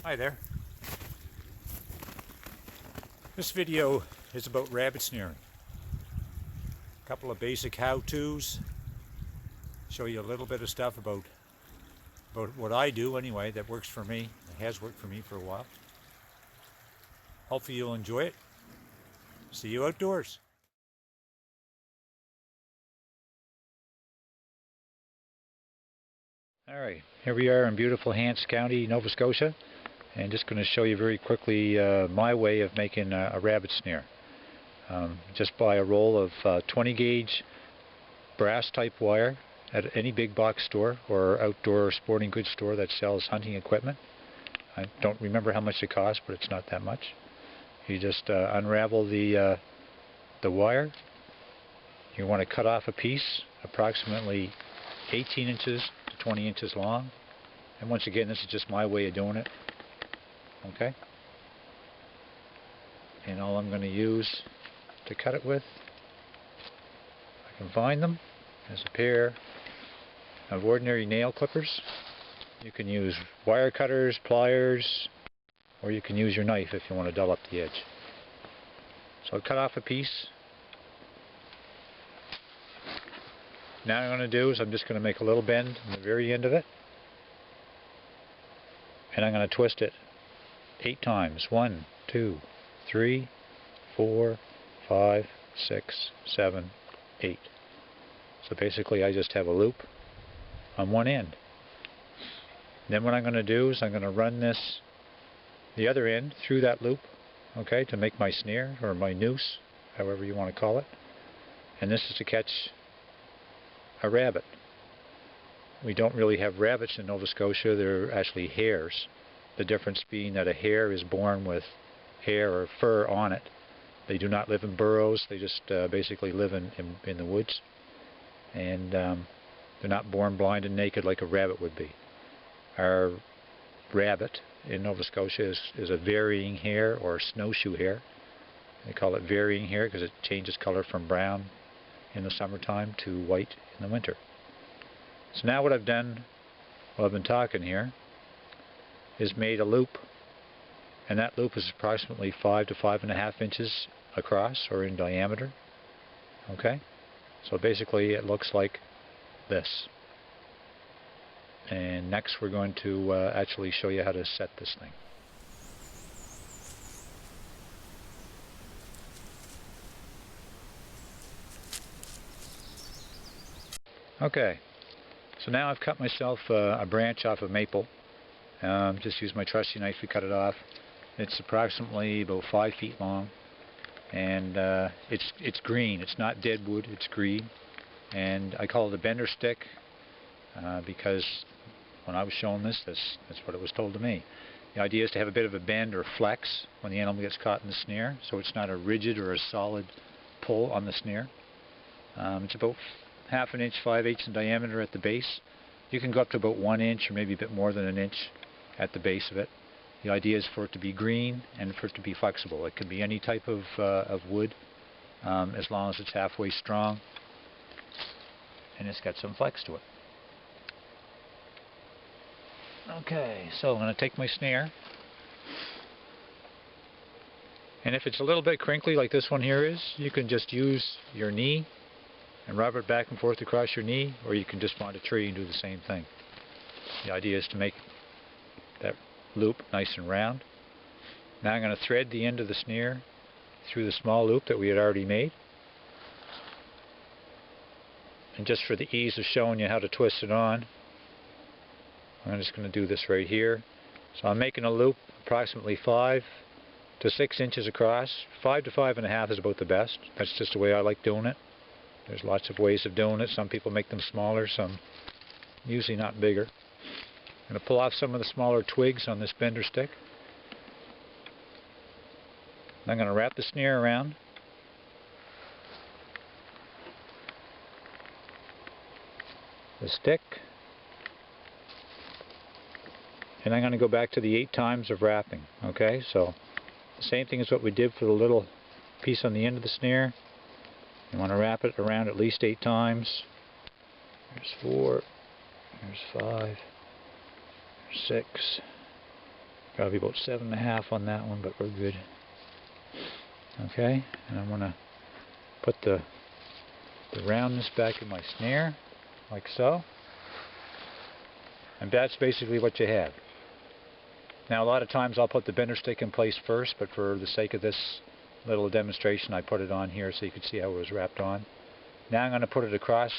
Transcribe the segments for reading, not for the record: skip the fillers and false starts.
Hi there. This video is about rabbit snaring. A couple of basic how-tos. Show you a little bit of stuff about what I do anyway that works for me. It has worked for me for a while. Hopefully you'll enjoy it. See you outdoors. Alright, here we are in beautiful Hants County, Nova Scotia. And just going to show you very quickly my way of making a rabbit snare. Just buy a roll of 20 gauge brass type wire at any big box store or outdoor sporting goods store that sells hunting equipment. I don't remember how much it costs, but it's not that much. You just unravel the wire. You want to cut off a piece approximately 18 inches to 20 inches long. And once again, this is just my way of doing it. Okay? And all I'm going to use to cut it with, I can find them, is a pair of ordinary nail clippers. You can use wire cutters, pliers, or you can use your knife if you want to dull up the edge. So I'll cut off a piece. Now what I'm going to do is I'm just going to make a little bend in the very end of it. And I'm going to twist it 8 times. 1, 2, 3, 4, 5, 6, 7, 8. So basically I just have a loop on one end. Then what I'm going to do is I'm going to run the other end through that loop, okay, to make my snare or my noose, however you want to call it. And this is to catch a rabbit. We don't really have rabbits in Nova Scotia, they're actually hares. The difference being that a hare is born with hair or fur on it. They do not live in burrows, they just basically live in the woods. And they're not born blind and naked like a rabbit would be. Our rabbit in Nova Scotia is a varying hare or snowshoe hare. They call it varying hare because it changes color from brown in the summertime to white in the winter. So now what I've done while I've been talking here is made a loop, and that loop is approximately 5 to 5.5 inches across or in diameter. Okay, so basically it looks like this. And next we're going to actually show you how to set this thing. Okay, so now I've cut myself a branch off of maple. Just use my trusty knife to cut it off. It's approximately about 5 feet long, and it's green. It's not dead wood, it's green. And I call it a bender stick because when I was shown this, that's what it was told to me. The idea is to have a bit of a bend or flex when the animal gets caught in the snare, so it's not a rigid or a solid pull on the snare. It's about 1/2 inch, 5/8 in diameter at the base. You can go up to about 1 inch or maybe a bit more than 1 inch at the base of it. The idea is for it to be green and for it to be flexible. It can be any type of wood as long as it's halfway strong and it's got some flex to it. Okay, so I'm going to take my snare, and if it's a little bit crinkly like this one here is, you can just use your knee and rub it back and forth across your knee, or you can just find a tree and do the same thing. The idea is to make that loop nice and round. Now I'm going to thread the end of the snare through the small loop that we had already made. And just for the ease of showing you how to twist it on, I'm just going to do this right here. So I'm making a loop approximately 5 to 6 inches across. 5 to 5.5 is about the best. That's just the way I like doing it. There's lots of ways of doing it. Some people make them smaller, some usually not bigger. I'm going to pull off some of the smaller twigs on this bender stick. I'm going to wrap the snare around. The stick. And I'm going to go back to the 8 times of wrapping. Okay, so the same thing as what we did for the little piece on the end of the snare. You want to wrap it around at least 8 times. There's 4, there's 5, there's 6, Probably about 7.5 on that one, but we're good. Okay, and I'm going to put the roundness back in my snare, like so. And that's basically what you have. Now a lot of times I'll put the bender stick in place first, but for the sake of this little demonstration I put it on here so you can see how it was wrapped on. Now I'm going to put it across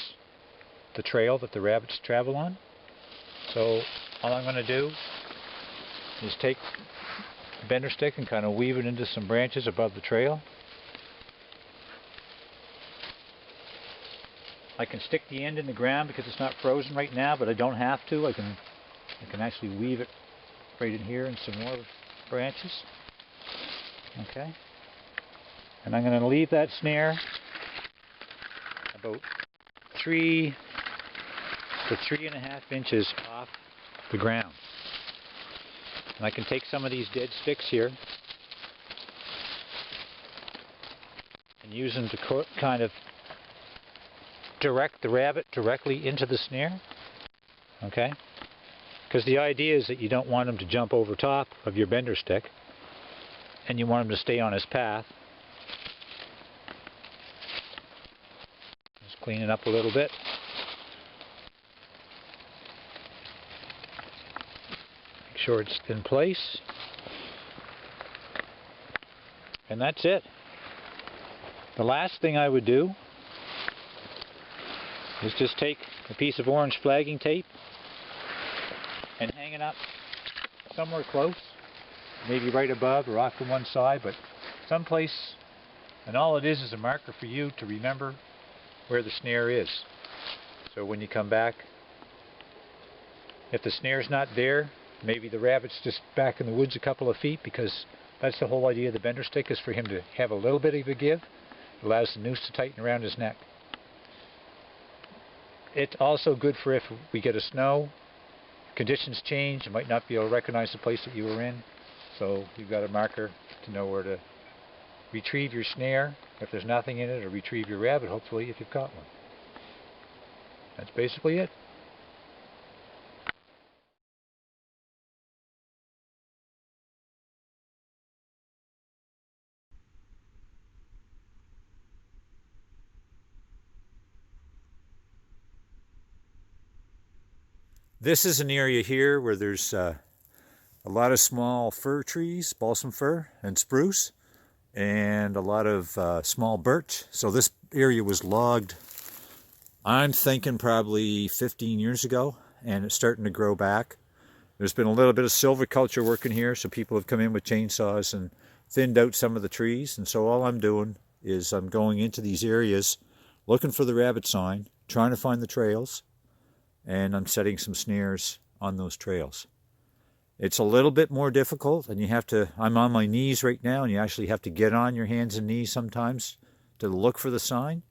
the trail that the rabbits travel on. So all I'm going to do is take the bender stick and kind of weave it into some branches above the trail. I can stick the end in the ground because it's not frozen right now, but I don't have to. I can actually weave it right in here in some more branches. Okay. And I'm going to leave that snare about 3 to 3.5 inches off the ground. And I can take some of these dead sticks here and use them to kind of direct the rabbit directly into the snare. Okay? Because the idea is that you don't want him to jump over top of your bender stick, and you want him to stay on his path. Just clean it up a little bit. Make sure it's in place. And that's it. The last thing I would do is just take a piece of orange flagging tape and hang it up somewhere close, maybe right above or off to one side, but someplace, and all it is a marker for you to remember where the snare is. So when you come back, if the snare's not there, maybe the rabbit's just back in the woods a couple of feet, because that's the whole idea of the bender stick, is for him to have a little bit of a give. It allows the noose to tighten around his neck. It's also good for if we get a snow, conditions change, you might not be able to recognize the place that you were in, so you've got a marker to know where to retrieve your snare if there's nothing in it, or retrieve your rabbit, hopefully, if you've caught one. That's basically it. This is an area here where there's a lot of small fir trees, balsam fir and spruce, and a lot of small birch. So this area was logged, I'm thinking probably 15 years ago, and it's starting to grow back. There's been a little bit of silviculture working here, so people have come in with chainsaws and thinned out some of the trees. And so all I'm doing is I'm going into these areas, looking for the rabbit sign, trying to find the trails, and I'm setting some snares on those trails. It's a little bit more difficult, and you have to, I'm on my knees right now, and you actually have to get on your hands and knees sometimes to look for the sign.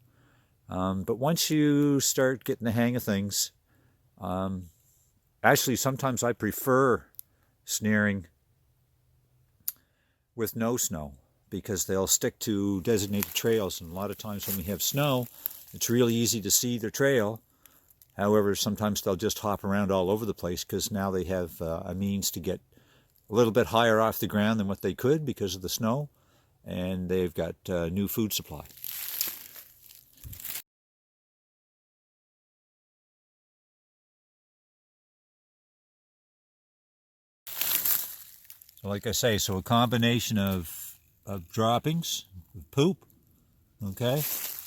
But once you start getting the hang of things, actually sometimes I prefer snaring with no snow, because they'll stick to designated trails, and a lot of times when we have snow, it's really easy to see their trail. However, sometimes they'll just hop around all over the place, because now they have a means to get a little bit higher off the ground than what they could because of the snow, and they've got new food supply. So like I say, so a combination of droppings, of poop, okay,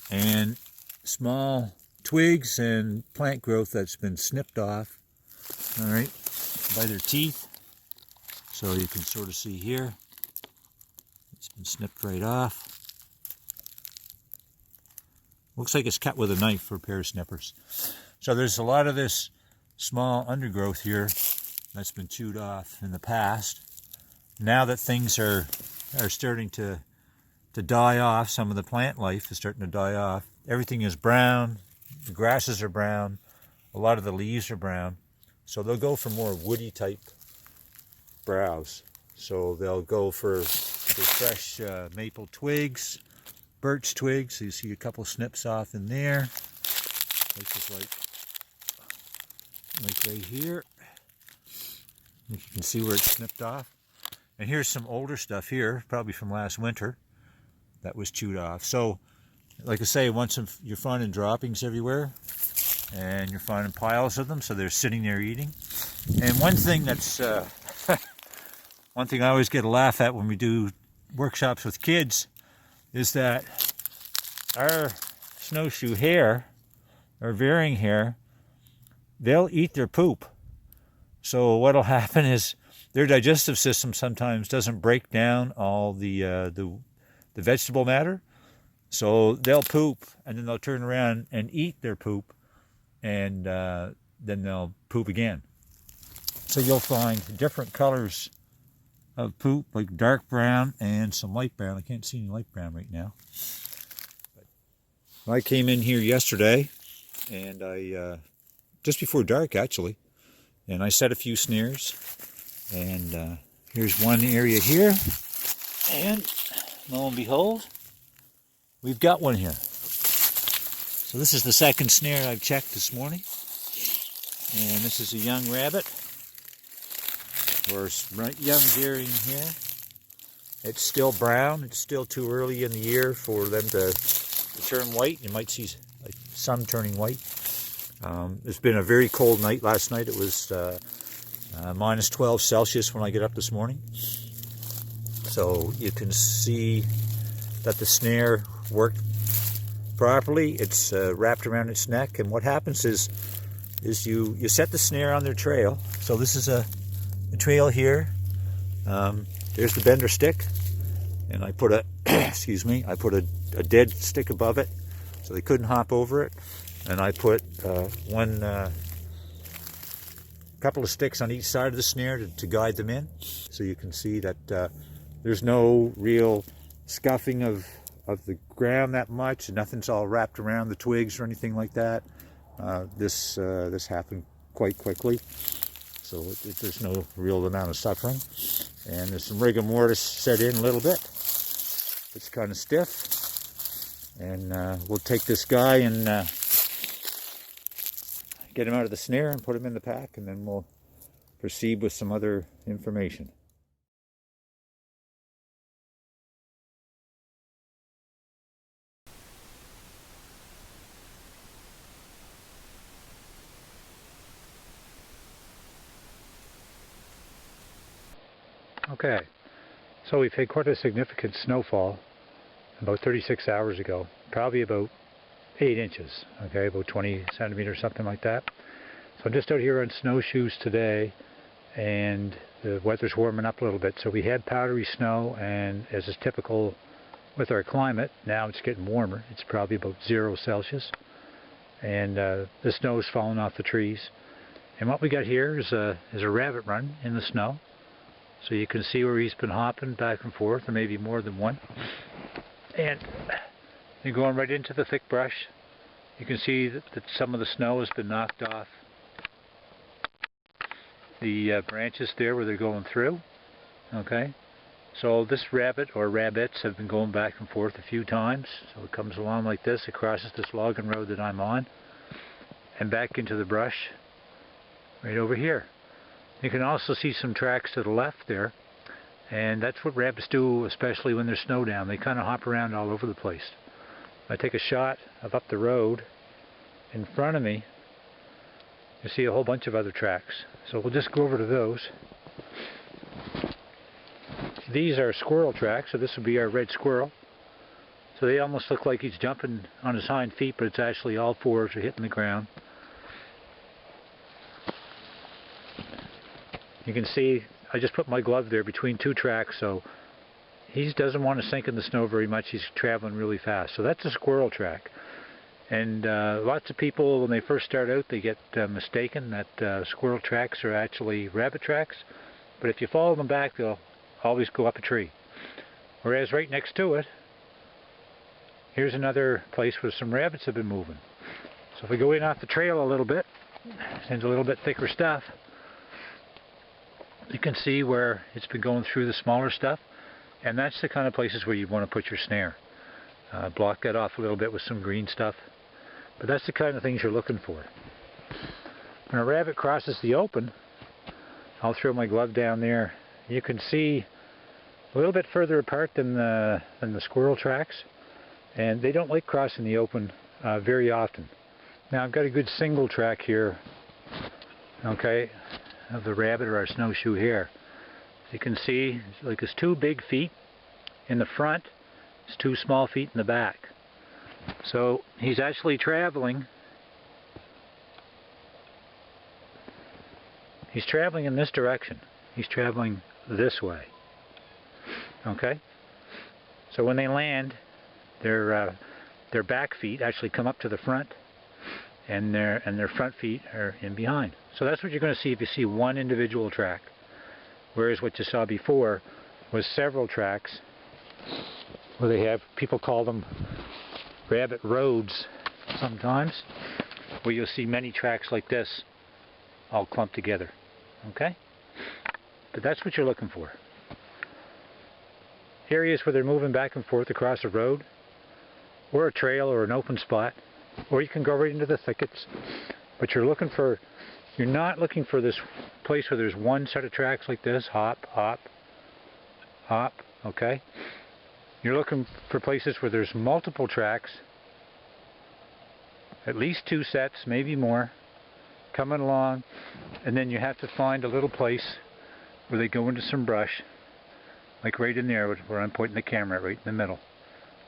and small twigs and plant growth that's been snipped off, all right, by their teeth. So you can sort of see here, it's been snipped right off. Looks like it's cut with a knife for a pair of snippers. So there's a lot of this small undergrowth here that's been chewed off in the past. Now that things are starting to die off, some of the plant life is starting to die off. Everything is brown. The grasses are brown. A lot of the leaves are brown. So they'll go for more woody type browse. So they'll go for fresh maple twigs, birch twigs. So you see a couple snips off in there. Places like right here. You can see where it's snipped off. And here's some older stuff here, probably from last winter, that was chewed off. So, like I say, once you're finding droppings everywhere, and you're finding piles of them, so they're sitting there eating. And one thing that's, one thing I always get a laugh at when we do workshops with kids is that our snowshoe hare, or varying hare, they'll eat their poop. So what'll happen is their digestive system sometimes doesn't break down all the vegetable matter. So they'll poop, and then they'll turn around and eat their poop, and then they'll poop again. So you'll find different colors of poop, like dark brown and some light brown. I can't see any light brown right now. But I came in here yesterday, and I just before dark actually, and I set a few snares. And here's one area here, and lo and behold, we've got one here. So this is the second snare I've checked this morning, and this is a young rabbit, or young varying hare. It's still brown. It's still too early in the year for them to turn white. You might see like some turning white. It's been a very cold night. Last night it was minus 12 Celsius when I get up this morning. So you can see that the snare worked properly. It's wrapped around its neck, and what happens is you set the snare on their trail. So this is a trail here. There's the bender stick, and I put a excuse me, I put a dead stick above it so they couldn't hop over it, and I put couple of sticks on each side of the snare to guide them in. So you can see that there's no real scuffing of the ground that much, and nothing's all wrapped around the twigs or anything like that. This happened quite quickly, so there's no real amount of suffering. And there's some rigor mortis set in a little bit. It's kind of stiff, and we'll take this guy and get him out of the snare and put him in the pack, and then we'll proceed with some other information. Okay, so we've had quite a significant snowfall about 36 hours ago, probably about 8 inches, okay, about 20 centimeters, something like that. So I'm just out here on snowshoes today, and the weather's warming up a little bit. So we had powdery snow, and as is typical with our climate, now it's getting warmer. It's probably about 0 Celsius, and the snow's falling off the trees. And what we got here is a rabbit run in the snow. So you can see where he's been hopping back and forth, or maybe more than one. And you're going right into the thick brush. You can see that some of the snow has been knocked off the branches there where they're going through. Okay, so this rabbit or rabbits have been going back and forth a few times. So it comes along like this, it crosses this logging road that I'm on, and back into the brush right over here. You can also see some tracks to the left there, and that's what rabbits do, especially when there's snow down. They kind of hop around all over the place. I take a shot of up the road in front of me. You see a whole bunch of other tracks. So we'll just go over to those. These are squirrel tracks, so this would be our red squirrel. So they almost look like he's jumping on his hind feet, but it's actually all fours are hitting the ground. You can see I just put my glove there between 2 tracks, so he doesn't want to sink in the snow very much. He's traveling really fast. So that's a squirrel track. And lots of people, when they first start out, they get mistaken that squirrel tracks are actually rabbit tracks. But if you follow them back, they'll always go up a tree. Whereas right next to it, here's another place where some rabbits have been moving. So if we go in off the trail a little bit, into a little bit thicker stuff, you can see where it's been going through the smaller stuff, and that's the kind of places where you want to put your snare. Block that off a little bit with some green stuff, but that's the kind of things you're looking for. When a rabbit crosses the open, I'll throw my glove down there. You can see a little bit further apart than the squirrel tracks, and they don't like crossing the open very often. Now I've got a good single track here, okay, of the rabbit or our snowshoe hare. As you can see, like it's 2 big feet in the front, it's 2 small feet in the back. So he's actually traveling. He's traveling in this direction. He's traveling this way. Okay? So when they land, their back feet actually come up to the front, and their front feet are in behind. So that's what you're going to see if you see one individual track. Whereas what you saw before was several tracks where they have, people call them rabbit roads sometimes, where you'll see many tracks like this all clumped together. Okay? But that's what you're looking for. Areas where they're moving back and forth across a road, or a trail, or an open spot, or you can go right into the thickets. But you're not looking for this place where there's one set of tracks like this, hop, hop, hop, okay? You're looking for places where there's multiple tracks, at least 2 sets, maybe more, coming along, and then you have to find a little place where they go into some brush, like right in there where I'm pointing the camera at, right in the middle.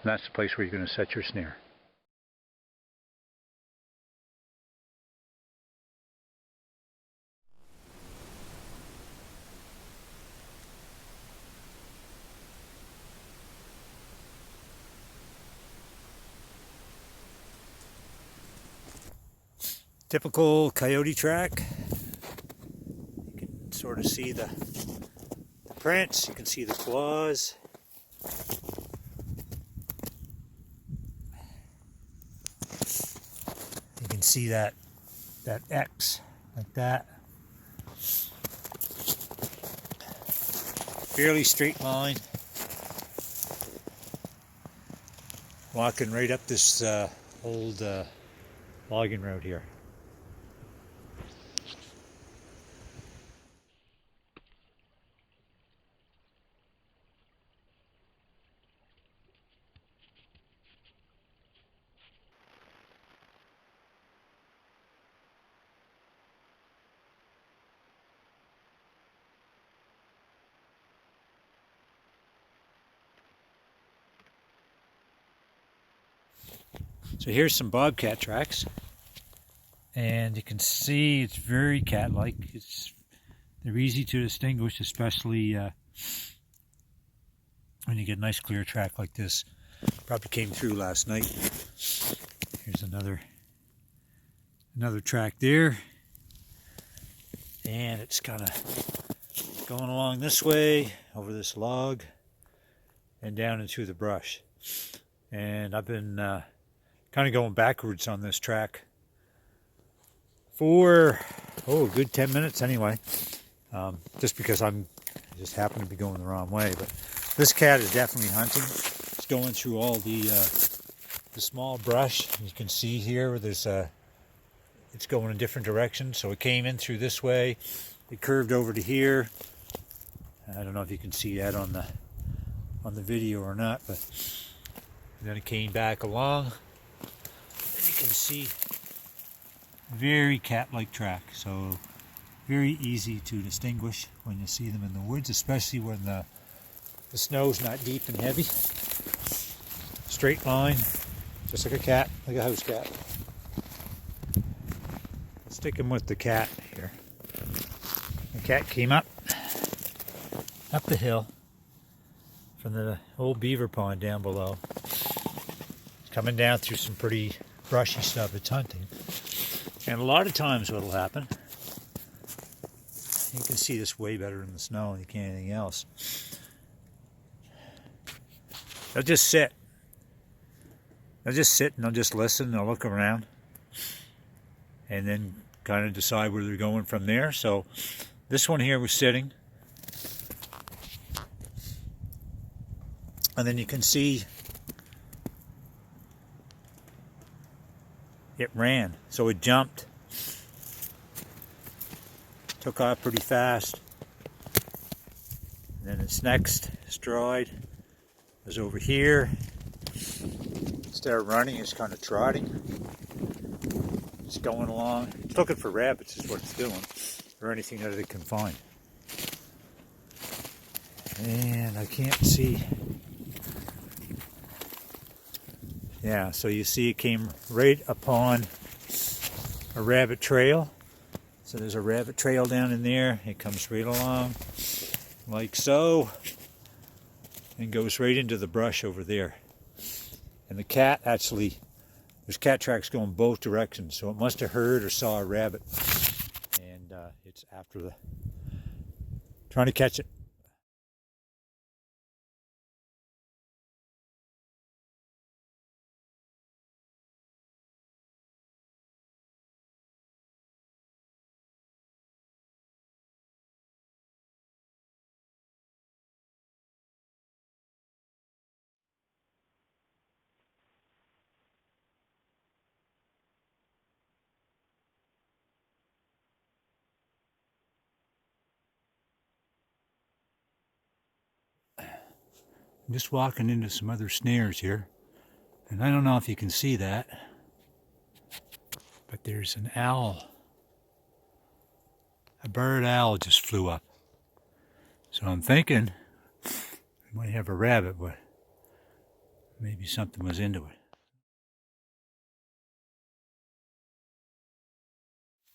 And that's the place where you're going to set your snare. Typical coyote track. You can sort of see the prints, you can see the claws. You can see that X like that. Fairly straight line. Walking right up this old logging road here. So here's some bobcat tracks, and you can see it's very cat-like. They're easy to distinguish, especially when you get a nice clear track like this. Probably came through last night. Here's another track there, and it's kind of going along this way over this log and down into the brush. And I've been kind of going backwards on this track for a good 10 minutes anyway, just because I just happen to be going the wrong way. But this cat is definitely hunting. It's going through all the small brush. You can see here where there's it's going in different directions. So it came in through this way, it curved over to here. I don't know if you can see that on the video or not, but then it came back along. You can see very cat-like track, so very easy to distinguish when you see them in the woods, especially when the snow's not deep and heavy. Straight line, just like a cat, like a house cat. Sticking with the cat here. The cat came up the hill from the old beaver pond down below. It's coming down through some pretty brushy stuff. It's hunting. And a lot of times what will happen, you can see this way better in the snow than you can anything else. They'll just sit. They'll just sit and they'll just listen and they'll look around and then kind of decide where they're going from there. So this one here was sitting, and then you can see it ran. So it jumped, took off pretty fast, and then its next stride. Is over here. Instead of running, it's kind of trotting. It's going along. It's looking for rabbits is what it's doing, or anything that it can find. And I can't see. Yeah, so you see it came right upon a rabbit trail. So there's a rabbit trail down in there. It comes right along like so and goes right into the brush over there. And the cat actually, there's cat tracks going both directions, so it must have heard or saw a rabbit. And it's after the, trying to catch it. I'm just walking into some other snares here, and I don't know if you can see that, but there's an owl. A bird owl just flew up. So I'm thinking we might have a rabbit, but maybe something was into it.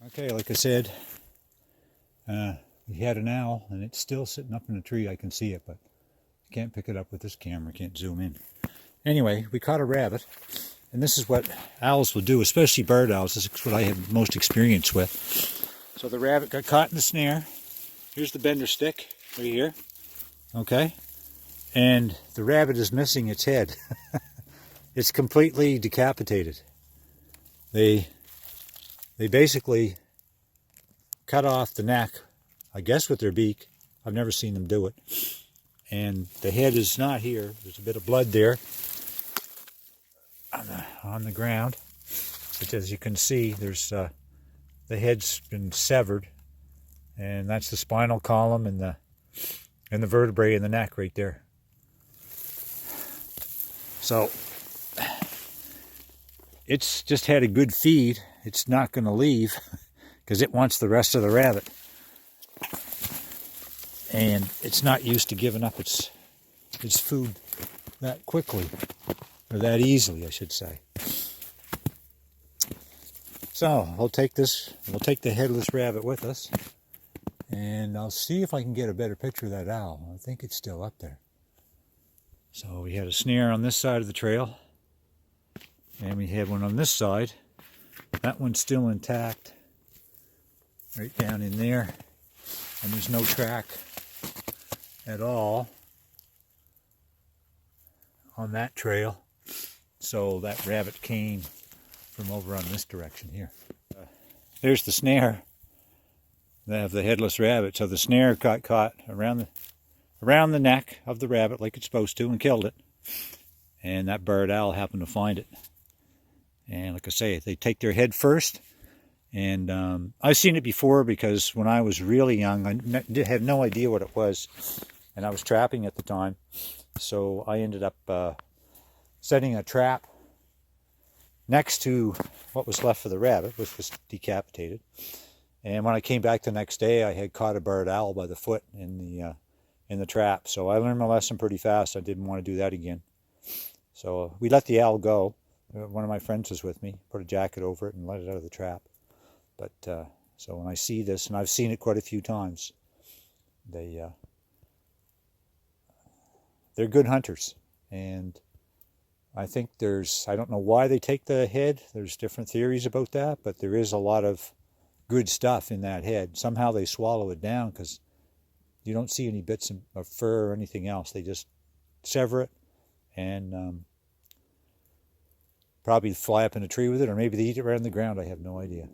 Okay, like I said, we had an owl, and it's still sitting up in the tree. I can see it, but I can't pick it up with this camera. Can't zoom in. Anyway, we caught a rabbit, and this is what owls will do, especially bird owls. This is what I have most experience with. So the rabbit got caught in the snare. Here's the bender stick right here. Okay, and the rabbit is missing its head. It's completely decapitated. They basically cut off the neck, I guess with their beak. I've never seen them do it. And the head is not here. There's a bit of blood there on the ground. But as you can see, there's the head's been severed, and that's the spinal column and the vertebrae in the neck right there. So it's just had a good feed. It's not going to leave because it wants the rest of the rabbit. And it's not used to giving up its food that quickly, or that easily, I should say. So we'll take the headless rabbit with us, and I'll see if I can get a better picture of that owl. I think it's still up there. So we had a snare on this side of the trail, and we had one on this side. That one's still intact, right down in there, and there's no track at all on that trail. So that rabbit came from over on this direction here. There's the snare. They have the headless rabbit. So the snare got caught around the neck of the rabbit like it's supposed to and killed it. And that bird owl happened to find it. And like I say, they take their head first. And I've seen it before because when I was really young, I had no idea what it was. And I was trapping at the time. So I ended up setting a trap next to what was left of the rabbit, which was decapitated. And when I came back the next day, I had caught a bird owl by the foot in the trap. So I learned my lesson pretty fast. I didn't want to do that again. So we let the owl go. One of my friends was with me, put a jacket over it and let it out of the trap. But so when I see this, and I've seen it quite a few times, they're good hunters. And I think I don't know why they take the head. There's different theories about that, but there is a lot of good stuff in that head. Somehow they swallow it down because you don't see any bits of fur or anything else. They just sever it and probably fly up in a tree with it, or maybe they eat it right on the ground. I have no idea.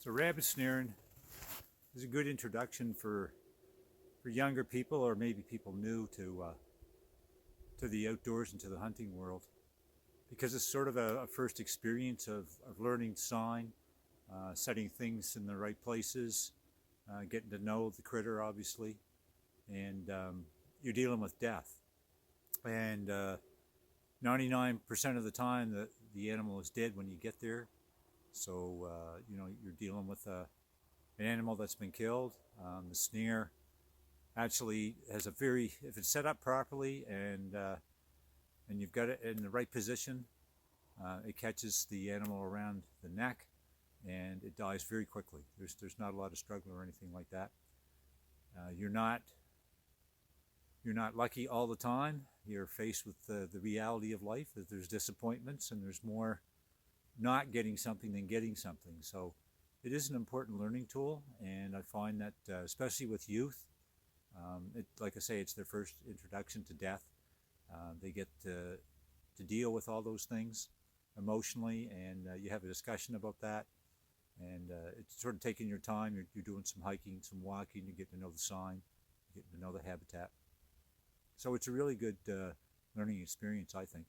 So rabbit snaring is a good introduction for younger people, or maybe people new to the outdoors and to the hunting world, because it's sort of a first experience of learning sign, setting things in the right places, getting to know the critter obviously, and you're dealing with death. And 99% of the time the animal is dead when you get there. So you know, you're dealing with an animal that's been killed. The snare actually has a if it's set up properly and you've got it in the right position, it catches the animal around the neck and it dies very quickly. There's not a lot of struggle or anything like that. You're not lucky all the time. You're faced with the reality of life, that there's disappointments and there's more not getting something than getting something. So it is an important learning tool, and I find that especially with youth, like I say, it's their first introduction to death. They get to deal with all those things emotionally, and you have a discussion about that, and it's sort of taking your time. You're doing some hiking, some walking, you're getting to know the sign, you're getting to know the habitat. So it's a really good learning experience, I think.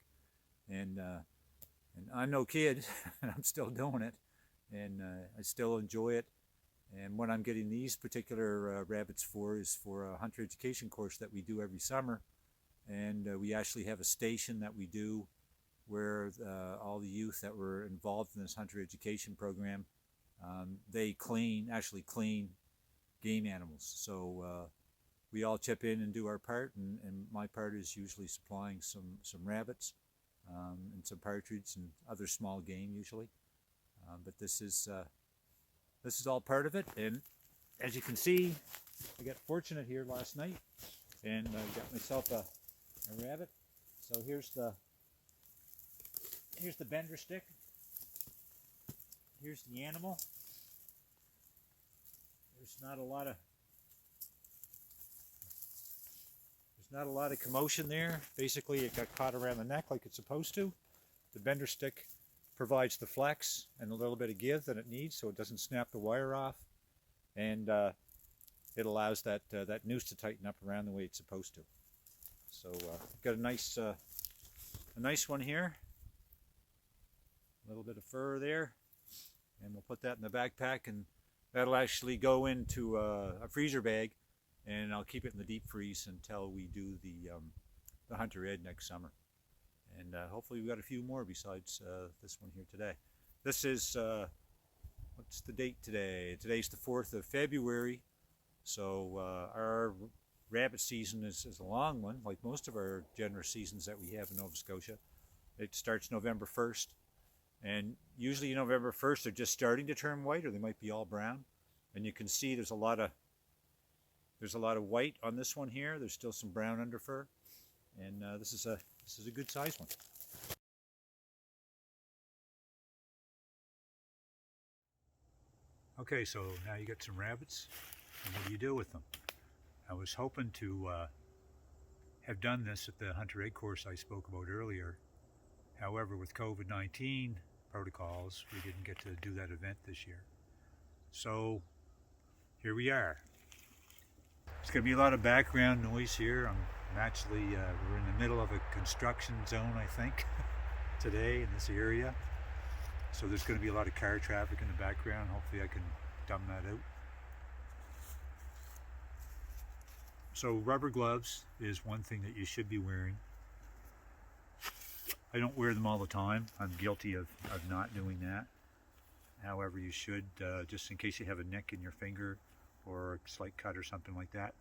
And I'm no kid, and I'm still doing it, and I still enjoy it. And what I'm getting these particular rabbits for is for a hunter education course that we do every summer. And we actually have a station that we do where all the youth that were involved in this hunter education program, they actually clean game animals. So we all chip in and do our part, and my part is usually supplying some rabbits and some partridge and other small game usually. But this is all part of it. And as you can see, I got fortunate here last night and I got myself a rabbit. So here's the bender stick. Here's the animal. There's not a lot of commotion there. Basically, it got caught around the neck like it's supposed to. The bender stick provides the flex and a little bit of give that it needs, so it doesn't snap the wire off, and it allows that noose to tighten up around the way it's supposed to. So got a nice one here. A little bit of fur there, and we'll put that in the backpack, and that'll actually go into a freezer bag, and I'll keep it in the deep freeze until we do the Hunter Ed next summer. And hopefully we've got a few more besides this one here today. This is, what's the date today? Today's the 4th of February. So our rabbit season is a long one, like most of our generous seasons that we have in Nova Scotia. It starts November 1st. And usually November 1st they're just starting to turn white, or they might be all brown. And you can see there's a lot of white on this one here. There's still some brown under fur. And this is a good size one. Okay, so now you got some rabbits, and what do you do with them? I was hoping to have done this at the Hunter Ed course I spoke about earlier. However, with COVID-19 protocols, we didn't get to do that event this year. So here we are. There's going to be a lot of background noise here. I'm actually, we're in the middle of a construction zone, I think, today in this area. So there's going to be a lot of car traffic in the background. Hopefully I can dumb that out. So rubber gloves is one thing that you should be wearing. I don't wear them all the time. I'm guilty of not doing that. However, you should, just in case you have a nick in your finger or a slight cut or something like that.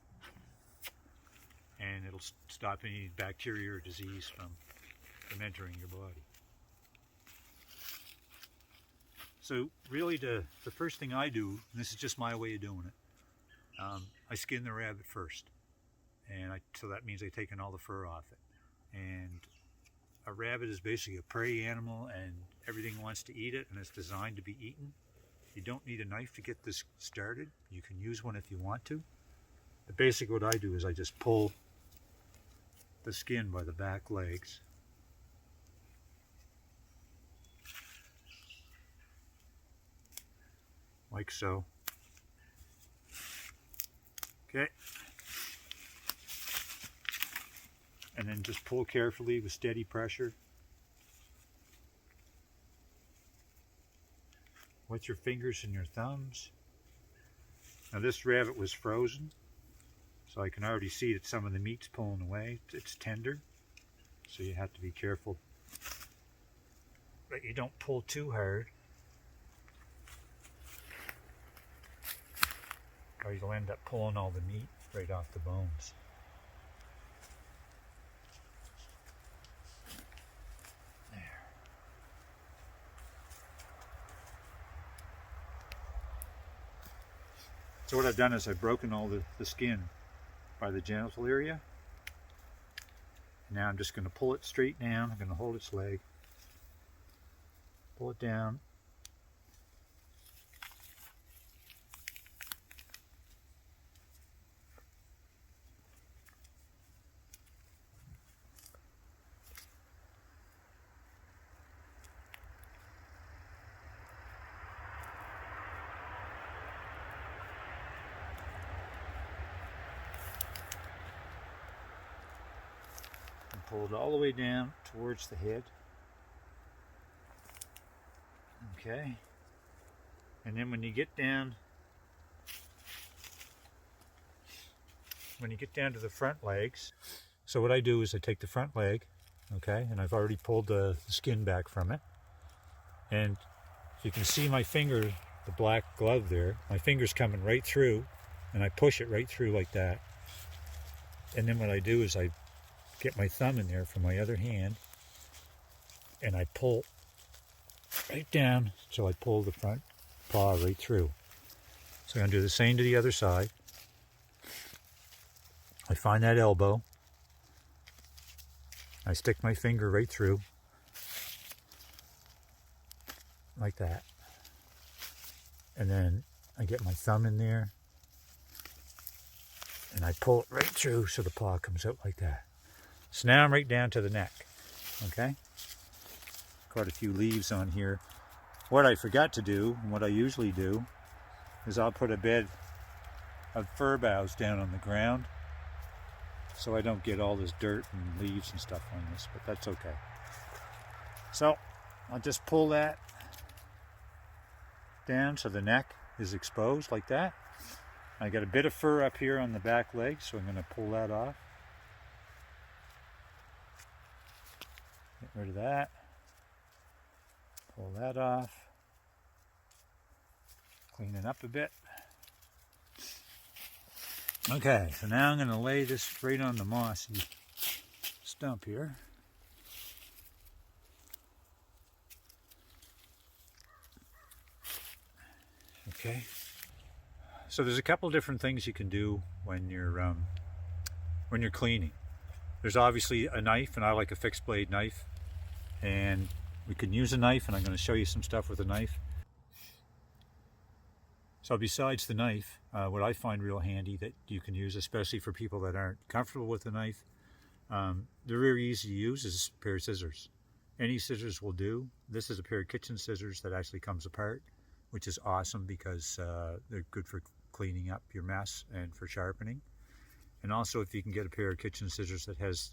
And it'll stop any bacteria or disease from entering your body. So really the first thing I do, and this is just my way of doing it, I skin the rabbit first. And so that means I've taken all the fur off it. And a rabbit is basically a prey animal, and everything wants to eat it, and it's designed to be eaten. You don't need a knife to get this started. You can use one if you want to. But basically what I do is I just pull the skin by the back legs. like so. Okay. And then just pull carefully with steady pressure. With your fingers and your thumbs. Now this rabbit was frozen, so I can already see that some of the meat's pulling away. It's tender, so you have to be careful that you don't pull too hard, or you'll end up pulling all the meat right off the bones. So what I've done is I've broken all the skin by the genital area. Now I'm just going to pull it straight down. I'm going to hold its leg, pull it down, and pull it all the way down towards the head. Okay, and then when you get down to the front legs, so what I do is I take the front leg, okay, and I've already pulled the skin back from it, and you can see my finger, the black glove there, my finger's coming right through, and I push it right through like that. And then what I do is I get my thumb in there from my other hand, and I pull right down until I pull the front paw right through. So I'm going to do the same to the other side. I find that elbow. I stick my finger right through, like that. And then I get my thumb in there, and I pull it right through so the paw comes out like that. So now I'm right down to the neck, okay? Quite a few leaves on here. What I forgot to do, and what I usually do, is I'll put a bed of fir boughs down on the ground so I don't get all this dirt and leaves and stuff on this, but that's okay. So I'll just pull that down so the neck is exposed like that. I got a bit of fur up here on the back leg, so I'm going to pull that off. Get rid of that. Pull that off. Clean it up a bit. Okay, so now I'm going to lay this right on the mossy stump here. Okay. So there's a couple different things you can do when you're cleaning. There's obviously a knife, and I like a fixed blade knife, and we can use a knife, and I'm going to show you some stuff with a knife. So besides the knife, what I find real handy that you can use, especially for people that aren't comfortable with the knife, they're very easy to use, is a pair of scissors. Any scissors will do. This is a pair of kitchen scissors that actually comes apart, which is awesome because they're good for cleaning up your mess and for sharpening. And also if you can get a pair of kitchen scissors that has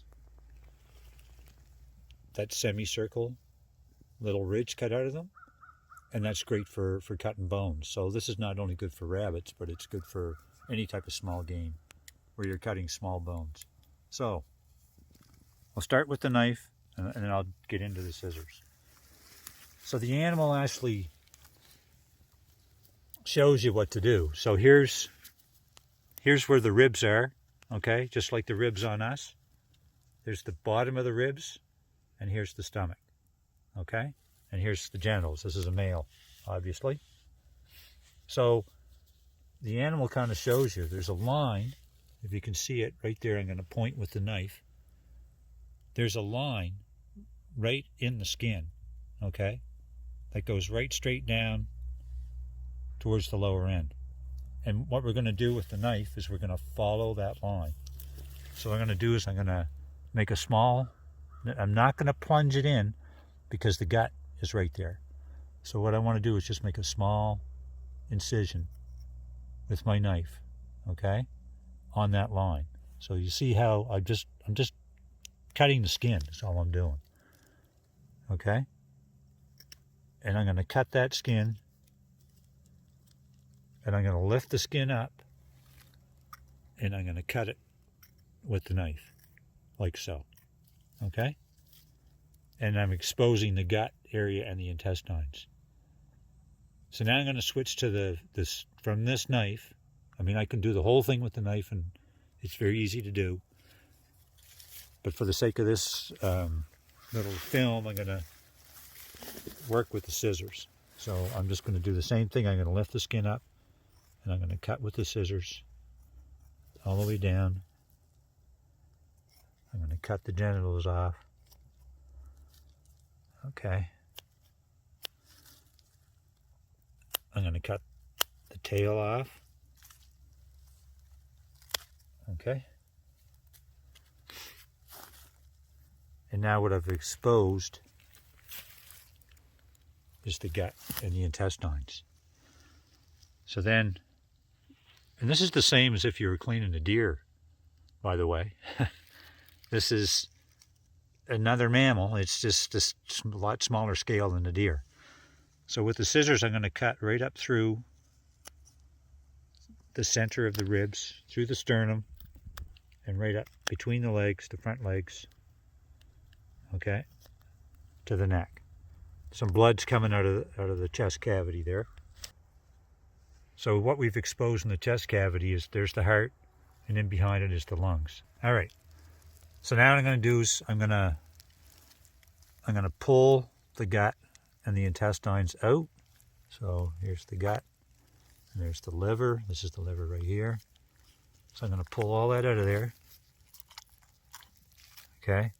that semicircle little ridge cut out of them, and that's great for cutting bones. So this is not only good for rabbits, but it's good for any type of small game where you're cutting small bones. So I'll start with the knife, and then I'll get into the scissors. So the animal actually shows you what to do. So here's where the ribs are, okay, just like the ribs on us. There's the bottom of the ribs, and here's the stomach, okay? And here's the genitals. This is a male, obviously. So the animal kind of shows you. There's a line, if you can see it right there. I'm going to point with the knife. There's a line right in the skin, okay, that goes right straight down towards the lower end. And what we're going to do with the knife is we're going to follow that line. So what I'm going to do is I'm going to make a small, I'm not going to plunge it in because the gut is right there. So what I want to do is just make a small incision with my knife, okay, on that line. So you see how I'm just cutting the skin is all I'm doing, okay? And I'm going to cut that skin, and I'm going to lift the skin up, and I'm going to cut it with the knife, like so, okay? And I'm exposing the gut area and the intestines. So now I'm going to switch to from this knife. I mean, I can do the whole thing with the knife, and it's very easy to do. But for the sake of this little film, I'm going to work with the scissors. So I'm just going to do the same thing. I'm going to lift the skin up, and I'm going to cut with the scissors all the way down. I'm going to cut the genitals off. Okay. I'm going to cut the tail off. Okay. And now what I've exposed is the gut and the intestines. So then, and this is the same as if you were cleaning a deer, by the way. This is another mammal. It's just a lot smaller scale than the deer. So with the scissors, I'm going to cut right up through the center of the ribs, through the sternum, and right up between the legs, the front legs, okay, to the neck. Some blood's coming out of the chest cavity there. So what we've exposed in the chest cavity is there's the heart, and in behind it is the lungs. All right. So now what I'm going to do is I'm going to pull the gut and the intestines out. So here's the gut, and there's the liver. This is the liver right here. So I'm going to pull all that out of there. Okay.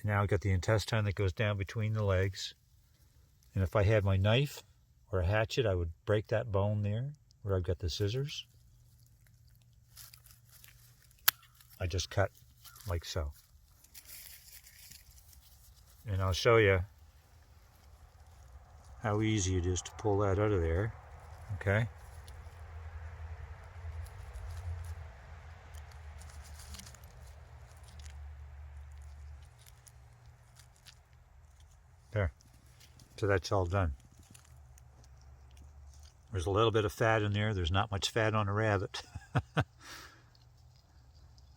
And now I've got the intestine that goes down between the legs. And if I had my knife or a hatchet, I would break that bone there where I've got the scissors. I just cut like so. And I'll show you how easy it is to pull that out of there. Okay. There. So that's all done. There's a little bit of fat in there. There's not much fat on a rabbit.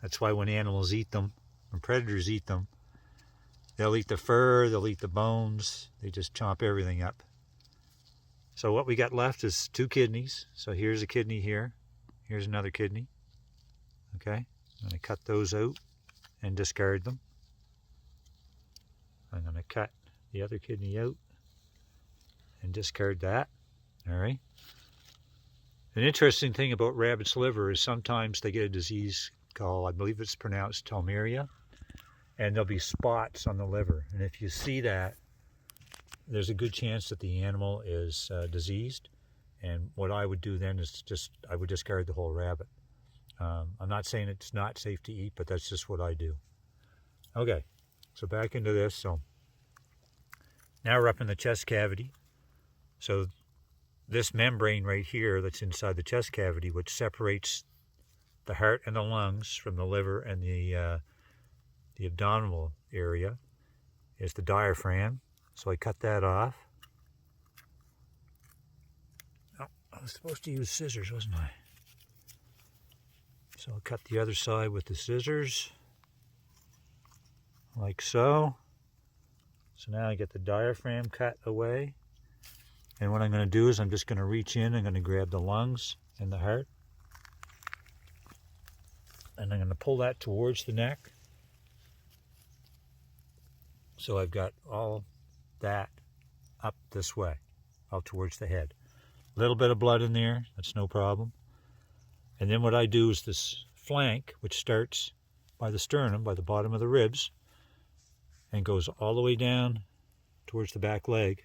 That's why when animals eat them, when predators eat them, they'll eat the fur, they'll eat the bones, they just chomp everything up. So what we got left is 2 kidneys. So here's a kidney here, here's another kidney. Okay, I'm going to cut those out and discard them. I'm going to cut the other kidney out and discard that. All right. An interesting thing about rabbit's liver is sometimes they get a disease called, I believe it's pronounced telmeria, and there'll be spots on the liver. And if you see that, there's a good chance that the animal is diseased. And what I would do then is I would discard the whole rabbit. I'm not saying it's not safe to eat, but that's just what I do. Okay, so back into this. So now we're up in the chest cavity. So this membrane right here that's inside the chest cavity, which separates the heart and the lungs from the liver and the abdominal area, is the diaphragm. So I cut that off. Oh, I was supposed to use scissors, wasn't I? So I'll cut the other side with the scissors, like so. So now I get the diaphragm cut away. And what I'm going to do is I'm just going to reach in, I'm going to grab the lungs and the heart. And I'm going to pull that towards the neck. So I've got all that up this way, out towards the head. A little bit of blood in there, that's no problem. And then what I do is this flank, which starts by the sternum, by the bottom of the ribs, and goes all the way down towards the back leg.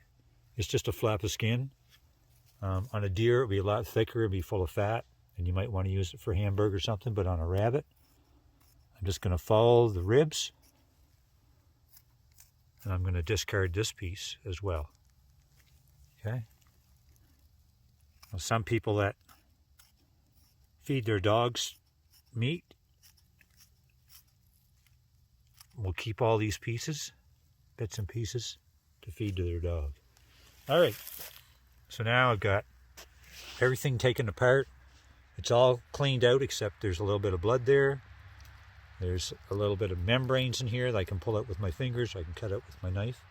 It's just a flap of skin. On a deer, it would be a lot thicker, it would be full of fat, and you might want to use it for hamburger or something, but on a rabbit, I'm just going to follow the ribs, and I'm going to discard this piece as well. Okay? Well, some people that feed their dogs meat will keep all these pieces, bits and pieces, to feed to their dog. All right, so now I've got everything taken apart. It's all cleaned out except there's a little bit of blood there. There's a little bit of membranes in here that I can pull out with my fingers. I can cut out with my knife.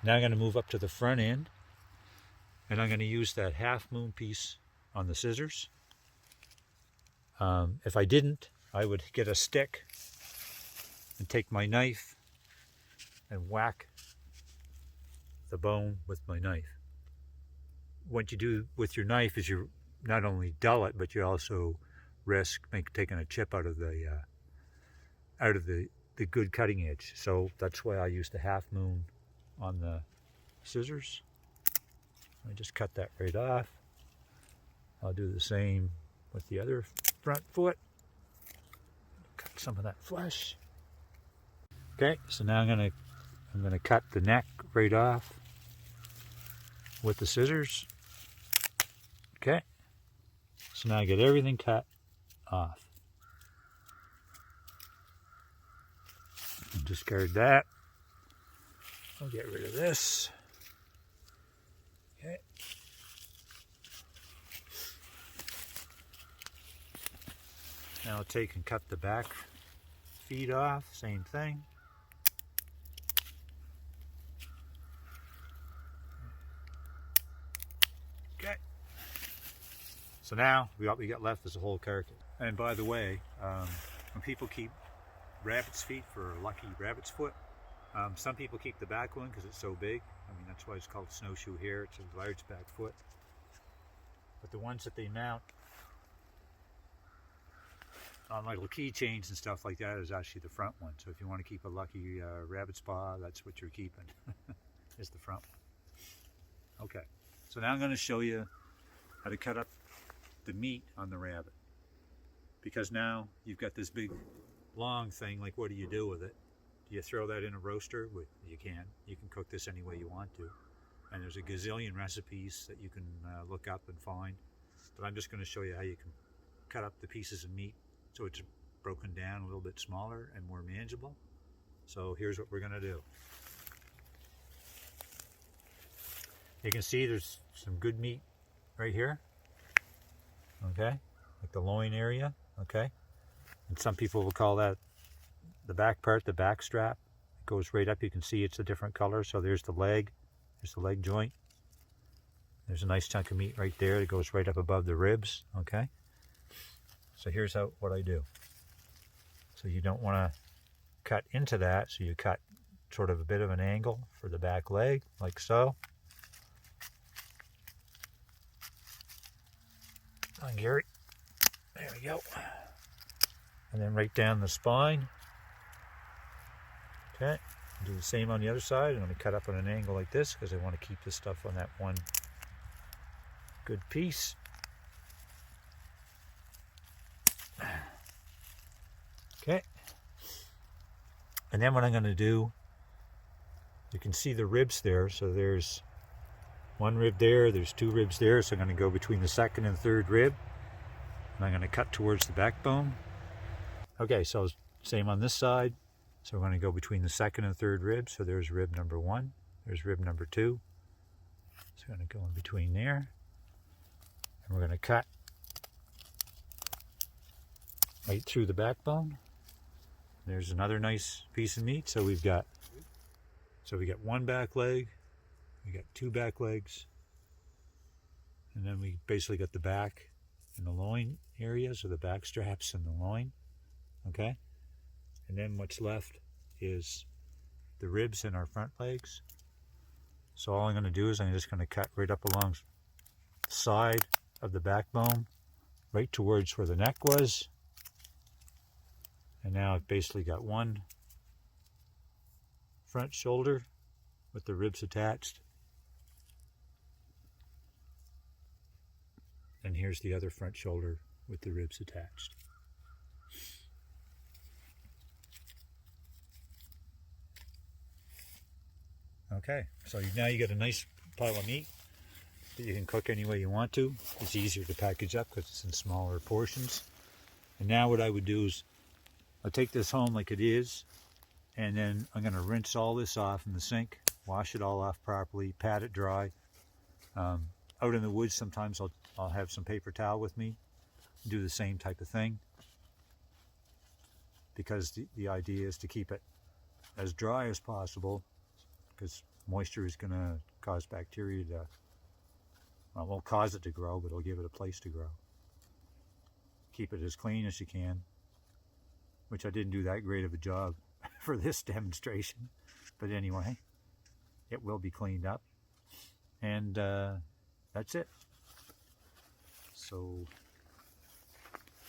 Now I'm going to move up to the front end, and I'm going to use that half moon piece on the scissors. If I didn't, I would get a stick and take my knife and whack the bone with my knife. What you do with your knife is you not only dull it, but you also risk taking a chip out of the good cutting edge. So that's why I use the half moon on the scissors. I just cut that right off. I'll do the same with the other front foot. Cut some of that flesh. Okay, so now I'm gonna cut the neck right off with the scissors. Okay, so now I get everything cut off. I'll discard that. I'll get rid of this. Okay. Now I'll take and cut the back feet off, same thing. Okay. So now what we got left is the whole carcass. And by the way, when people keep rabbit's feet for lucky rabbit's foot, some people keep the back one because it's so big. I mean, that's why it's called snowshoe hare. It's a large back foot. But the ones that they mount on little keychains and stuff like that is actually the front one. So if you want to keep a lucky rabbit's paw, that's what you're keeping, is the front one. Okay, so now I'm going to show you how to cut up the meat on the rabbit. Because now you've got this big long thing, like what do you do with it? Do you throw that in a roaster? Well, you can. You can cook this any way you want to. And there's a gazillion recipes that you can look up and find. But I'm just going to show you how you can cut up the pieces of meat so it's broken down a little bit smaller and more manageable. So here's what we're going to do. You can see there's some good meat right here. Okay, like the loin area. Okay, and some people will call that the back part, the back strap. It goes right up. You can see it's a different color. So there's the leg. There's the leg joint. There's a nice chunk of meat right there that goes right up above the ribs. Okay. So here's what I do. So you don't want to cut into that. So you cut sort of a bit of an angle for the back leg, like so. Come on, Gary. There we go. And then right down the spine. Okay. Do the same on the other side. I'm going to cut up on an angle like this because I want to keep this stuff on that one good piece. Okay. And then what I'm going to do, you can see the ribs there. So there's one rib there, there's two ribs there. So I'm going to go between the second and third rib. And I'm going to cut towards the backbone. Okay, so same on this side. So we're going to go between the second and third rib. So there's rib number one, there's rib number two. So I'm going to go in between there. And we're going to cut right through the backbone. There's another nice piece of meat. So we got one back leg, we got two back legs, and then we basically got the back and the loin area, so the back straps and the loin. Okay, and then what's left is the ribs and our front legs. So all I'm going to do is I'm just going to cut right up along the side of the backbone, right towards where the neck was. And now I've basically got one front shoulder with the ribs attached. And here's the other front shoulder with the ribs attached. Okay, so now you get a nice pile of meat. that you can cook any way you want to. It's easier to package up because it's in smaller portions. And now what I would do is I'll take this home like it is, and then I'm going to rinse all this off in the sink, wash it all off properly, pat it dry. Out in the woods sometimes I'll have some paper towel with me, do the same type of thing, because the idea is to keep it as dry as possible, because moisture is going to cause bacteria to, well, it won't cause it to grow, but it'll give it a place to grow. Keep it as clean as you can, which I didn't do that great of a job for this demonstration, but anyway, it will be cleaned up, and that's it. So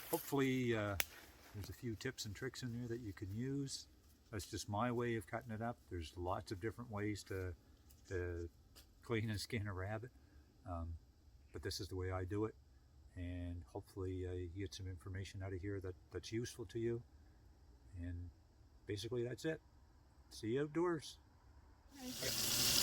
hopefully there's a few tips and tricks in there that you can use. That's just my way of cutting it up. There's lots of different ways to clean and skin a rabbit, but this is the way I do it, and hopefully you get some information out of here that's useful to you. And basically that's it. See you outdoors. Nice.